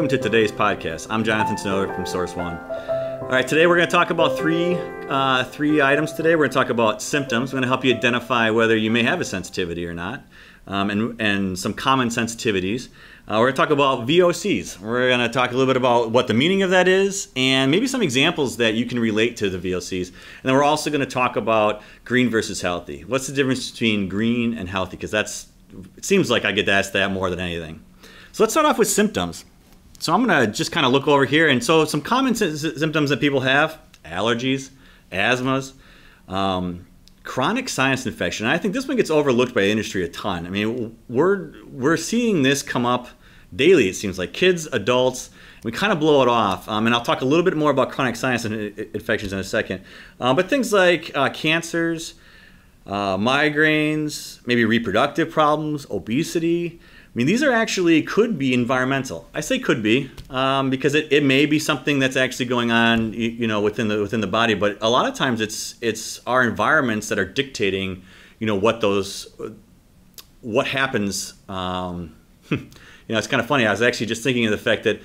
welcome to today's podcast. I'm Jonathan Synovic from Source One. All right, today we're going to talk about three items today. We're going to talk about symptoms. We're going to help you identify whether you may have a sensitivity or not, and some common sensitivities. We're going to talk about VOCs. We're going to talk a little bit about what the meaning of that is and maybe some examples that you can relate to the VOCs. And then we're also going to talk about green versus healthy. What's the difference between green and healthy? Because it seems like I get asked that more than anything. So let's start off with symptoms. So I'm going to just kind of look over here. And so some common symptoms that people have: allergies, asthmas, chronic sinus infection. And I think this one gets overlooked by the industry a ton. I mean, we're seeing this come up daily, it seems like. Kids, adults, we kind of blow it off. And I'll talk a little bit more about chronic sinus infections in a second. But things like cancers, migraines, maybe reproductive problems, obesity. I mean, these are actually could be environmental. I say could be because it may be something that's actually going on, within the body. But a lot of times it's our environments that are dictating, what happens. It's kind of funny. I was actually just thinking of the fact that,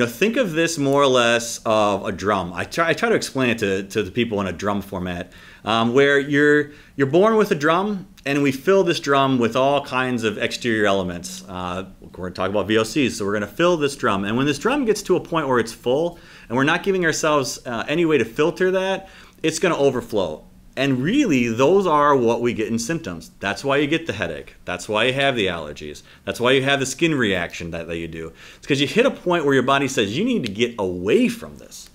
think of this more or less of a drum. I try to explain it to the people in a drum format, where you're born with a drum, and we fill this drum with all kinds of exterior elements. We're going to talk about VOCs, so we're going to fill this drum. And when this drum gets to a point where it's full, and we're not giving ourselves any way to filter that, it's going to overflow. And really, those are what we get in symptoms. That's why you get the headache. That's why you have the allergies. That's why you have the skin reaction that you do. It's because you hit a point where your body says, you need to get away from this.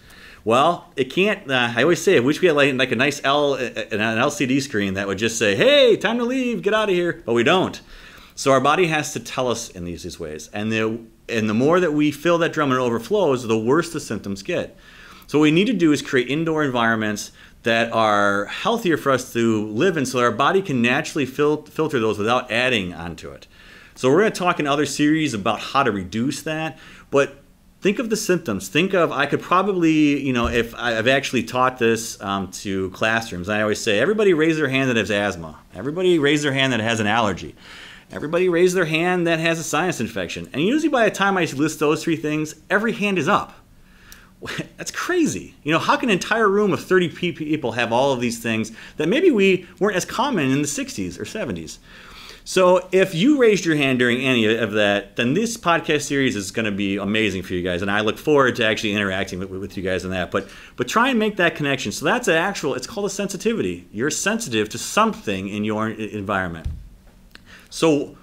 Well, it can't. I always say, I wish we had like a nice an LCD screen that would just say, hey, time to leave, get out of here. But we don't. So our body has to tell us in these ways. And the more that we fill that drum and it overflows, the worse the symptoms get. So what we need to do is create indoor environments that are healthier for us to live in, so that our body can naturally filter those without adding onto it. So we're going to talk in other series about how to reduce that. But think of the symptoms. Think of, I could probably, if I've actually taught this to classrooms, I always say, everybody raise their hand that has asthma. Everybody raise their hand that has an allergy. Everybody raise their hand that has a sinus infection. And usually by the time I list those three things, every hand is up. That's crazy. How can an entire room of 30 people have all of these things that maybe we weren't as common in the 60s or 70s? So if you raised your hand during any of that, then this podcast series is going to be amazing for you guys. And I look forward to actually interacting with you guys on that. But try and make that connection. So that's it's called a sensitivity. You're sensitive to something in your environment. So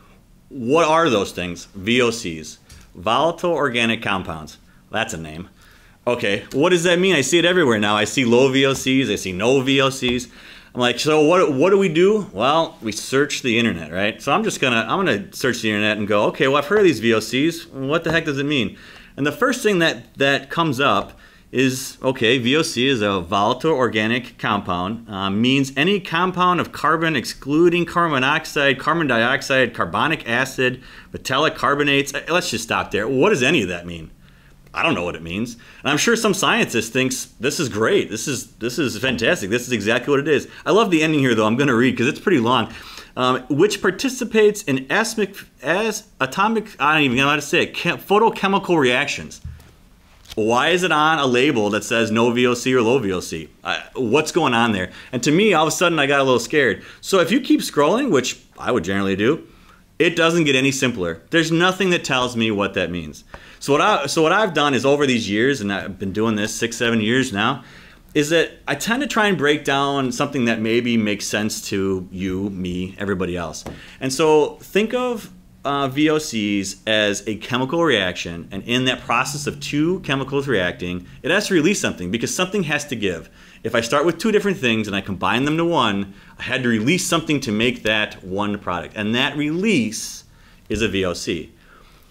what are those things? VOCs, volatile organic compounds. That's a name. Okay, what does that mean? I see it everywhere now. I see low VOCs, I see no VOCs. I'm like, so what do we do? Well, we search the internet, right? So I'm gonna search the internet and go, okay, well, I've heard of these VOCs. What the heck does it mean? And the first thing that comes up is, okay, VOC is a volatile organic compound. Means any compound of carbon excluding carbon monoxide, carbon dioxide, carbonic acid, metallic carbonates. Let's just stop there. What does any of that mean? I don't know what it means. And I'm sure some scientist thinks, this is great. This is fantastic. This is exactly what it is. I love the ending here, though. I'm going to read because it's pretty long. Which participates in atomic, I don't even know how to say it, photochemical reactions. Why is it on a label that says no VOC or low VOC? What's going on there? And to me, all of a sudden, I got a little scared. So if you keep scrolling, which I would generally do, it doesn't get any simpler. There's nothing that tells me what that means. So what I've done is, over these years, and I've been doing this 6-7 years now, is that I tend to try and break down something that maybe makes sense to you, me, everybody else. And so think of VOCs as a chemical reaction, and in that process of two chemicals reacting, it has to release something because something has to give. If I start with two different things and I combine them to one, I had to release something to make that one product. And that release is a VOC.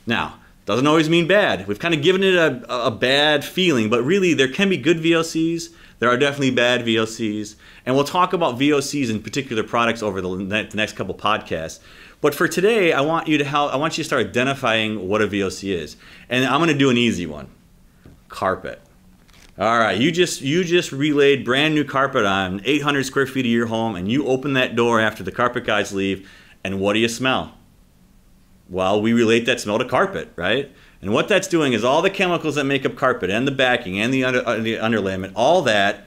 Now, doesn't always mean bad. We've kind of given it a bad feeling, but really there can be good VOCs. There are definitely bad VOCs. And we'll talk about VOCs in particular products over the next couple podcasts. But for today, I want you to start identifying what a VOC is. And I'm going to do an easy one. Carpet. All right, you just relayed brand new carpet on 800 square feet of your home, and you open that door after the carpet guys leave, and what do you smell? Well, we relate that smell to carpet, right? And what that's doing is all the chemicals that make up carpet and the backing and the underlayment, all that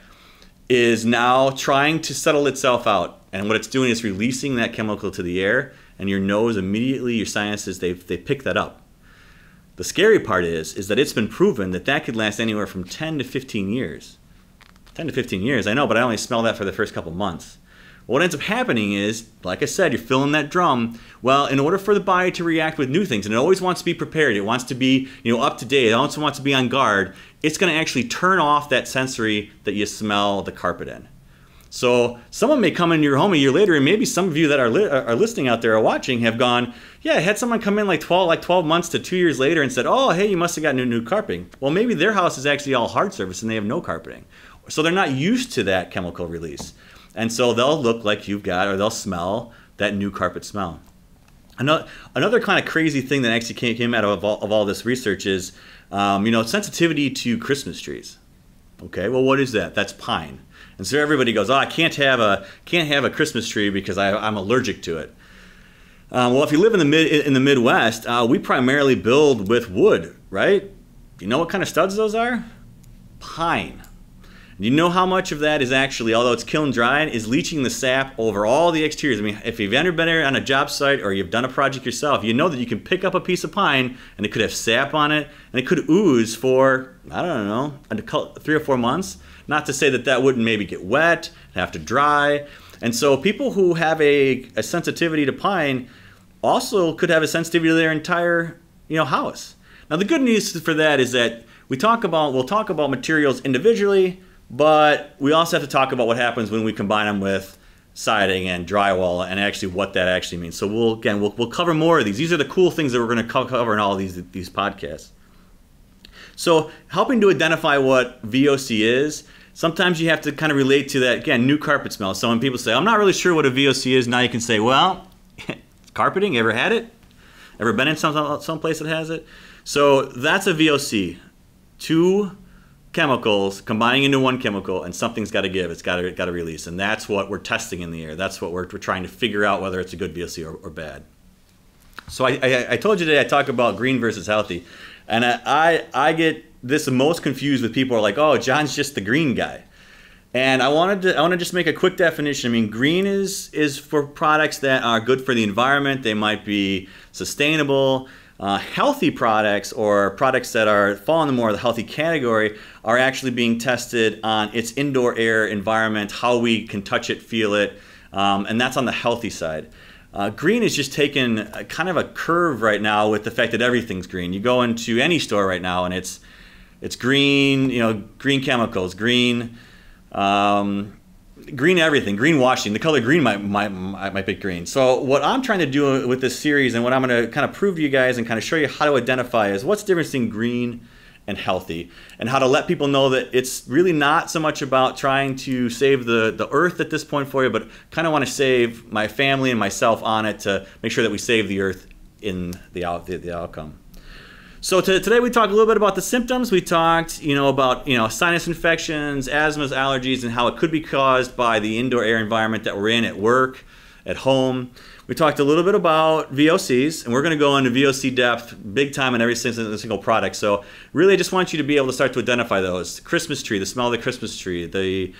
is now trying to settle itself out. And what it's doing is releasing that chemical to the air, and your nose immediately, your sinuses, they pick that up. The scary part is that it's been proven that that could last anywhere from 10 to 15 years. 10 to 15 years, I know, but I only smell that for the first couple months. What ends up happening is, like I said, you're filling that drum. Well, in order for the body to react with new things, and it always wants to be prepared, it wants to be, up to date, it also wants to be on guard, it's going to actually turn off that sensory that you smell the carpet in. So someone may come into your home a year later, and maybe some of you that are listening out there or watching have gone, yeah, I had someone come in like 12 months to 2 years later and said, oh, hey, you must have got new carpeting. Well, maybe their house is actually all hard surface and they have no carpeting. So they're not used to that chemical release. And so they'll look like you've got, or they'll smell that new carpet smell. Another kind of crazy thing that actually came out of all this research is, sensitivity to Christmas trees. Okay, well, what is that? That's pine. And so everybody goes, oh, I can't have a Christmas tree because I'm allergic to it. Well, if you live in the Midwest, we primarily build with wood, right? You know what kind of studs those are? Pine. You know how much of that is actually, although it's kiln dried, is leaching the sap over all the exteriors. I mean, if you've ever been there on a job site or you've done a project yourself, you know that you can pick up a piece of pine and it could have sap on it and it could ooze for, I don't know, 3 or 4 months. Not to say that that wouldn't maybe get wet, have to dry. And so people who have a sensitivity to pine also could have a sensitivity to their entire, house. Now the good news for that is that we'll talk about materials individually, but we also have to talk about what happens when we combine them with siding and drywall and actually what that actually means. So we'll cover more of these. These are the cool things that we're going to cover in all of these podcasts. So helping to identify what VOC is, sometimes you have to kind of relate to that, again, new carpet smell. So when people say, I'm not really sure what a VOC is, now you can say, well, carpeting, ever had it? Ever been in some place that has it? So that's a VOC. 2 chemicals combining into 1 chemical, and something's got to give. It's got to release, and that's what we're testing in the air. That's what we're trying to figure out whether it's a good VOC or bad. So I told you today I talk about green versus healthy, and I get this most confused with people who are like, oh, John's just the green guy. And I want to just make a quick definition. I mean, green is for products that are good for the environment. They might be sustainable. Healthy products, or products that fall in the more of the healthy category, are actually being tested on its indoor air environment, how we can touch it, feel it, and that's on the healthy side. Green is just taking kind of a curve right now with the fact that everything's green. You go into any store right now and it's green, green chemicals, green everything, green washing. The color green might be green. So what I'm trying to do with this series, and what I'm going to kind of prove to you guys and kind of show you how to identify, is what's the difference between green and healthy, and how to let people know that it's really not so much about trying to save the earth at this point for you, but kind of want to save my family and myself on it to make sure that we save the earth in the outcome. So today we talked a little bit about the symptoms. We talked, about sinus infections, asthmas, allergies, and how it could be caused by the indoor air environment that we're in at work, at home. We talked a little bit about VOCs, and we're going to go into VOC depth big time in every single product. So really, I just want you to be able to start to identify those. The Christmas tree, the smell of the Christmas tree, the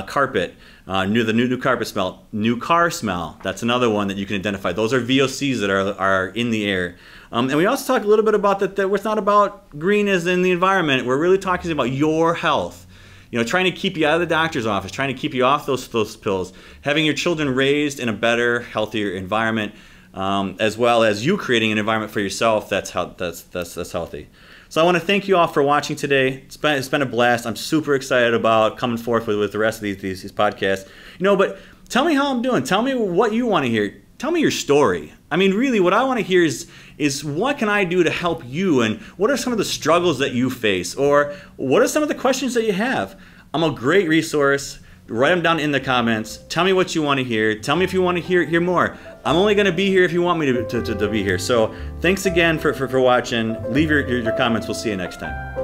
carpet, the new carpet smell, new car smell. That's another one that you can identify. Those are VOCs that are in the air. And we also talk a little bit about that it's not about green as in the environment. We're really talking about your health. Trying to keep you out of the doctor's office, trying to keep you off those pills, having your children raised in a better, healthier environment, as well as you creating an environment for yourself that's healthy. So I want to thank you all for watching today. It's been a blast. I'm super excited about coming forth with the rest of these podcasts. But tell me how I'm doing. Tell me what you want to hear. Tell me your story. I mean, really, what I want to hear is what can I do to help you, and what are some of the struggles that you face, or what are some of the questions that you have? I'm a great resource. Write them down in the comments. Tell me what you want to hear. Tell me if you want to hear more. I'm only going to be here if you want me to be here. So thanks again for watching. Leave your comments. We'll see you next time.